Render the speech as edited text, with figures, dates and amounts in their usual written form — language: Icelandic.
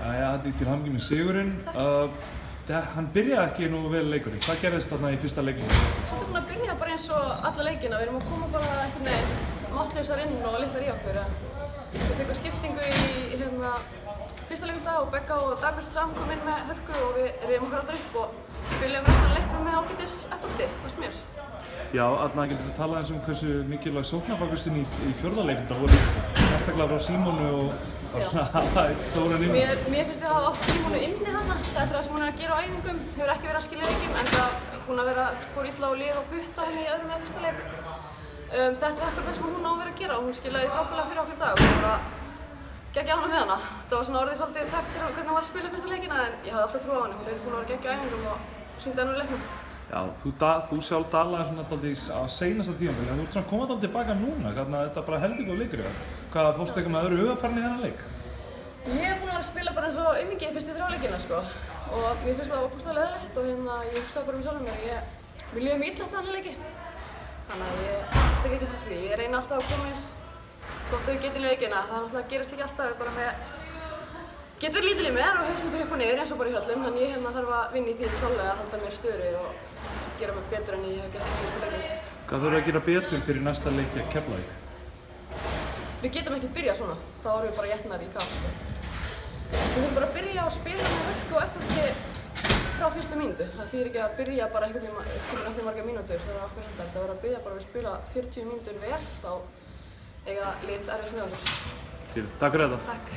Jæja, þetta til hamingju með sigurinn. Hann byrjaði ekki nú vel leikurinn. Hvað gerðist þarna í fyrsta leiknum? Svolítið búin að byrja bara eins og alla leikina. Við erum að koma bara einhvern veginn máttlausar inn og litlar í okkur. Við fengum skiptingu í fyrsta leiknum og Begga og Dagbjörn saman kom inn með hörku og við rifum okkur aldrei upp og spilum restan leiknum með ágætis efforti, fannst mér. Já, Arna, getur við talað eins hversu mikilvæg sóknarfókusinn í fjórða leiknum það voru sérstaklega frá Símonu og bara svona hafa eitt stóran inn. Mér finnst ég að hafa átt Símonu inni þarna. Þetta er það sem hún er að gera á æfingum, hefur ekki verið að skilja leikjum, en það hún að vera fór illa á lið og putta henni í öðrum eða fyrsta leik. Þetta er ekkert það sem hún á að vera að gera og hún skilaði frábærlega fyrir okkur í dag og bara geggja ánægð með hana. Það var svona orðið svolítið takt fyrir hvernig hún var að spila fyrsta leikina en ég hafði alltaf trú á henni. Hún er búin að vera geggja á æfingum og sýndi henni úr leiknum. Já, þú sjálf dalaði svona dálítið á seinasta tímabili, en þú ert svona komað dálítið tilbaka núna, þannig að þetta bara heldur góð leikur í það. Hvað fórstu eitthvað með öðru hugarfarinu í þennan leik? Ég hef búin að vera að spila bara eins og aumingi fyrstu 3 leikina sko og mér finnst það óbúslega leðilegt og ég hugsaði bara með sjálfum mér mér líður mjög illa eftir þennan leiki. Þannig að ég tek ekki þátt í því. Ég reyni alltaf að koma eins gott og ég get í leikina. Það náttúrulega gerist ekki alltaf, ég bara með getur verið lítil í mér og hausinn fyrir upp og niður eins og bara í höllum, þannig ég þarf að vinna í því klálega að halda mér störu og gera mig betur en ég hef gert í síðustu leikinn. Hvað þurfum við að gera betur fyrir næsta leik gegn Keflavík? Við getum ekki byrjað svona, þá erum við bara jætnar í gas sko. Við þurfum bara að byrja að spila með hörku og eftirfylgi frá fyrstu mínútu. Það þýðir ekki að byrja bara einhvern veginn eftir margar mínútur, það er okkur hendar. Það verður að byrja bara að við spila 40 mínútur vel, þá eiga lið erfitt með okkur. Takk fyrir þetta. Takk.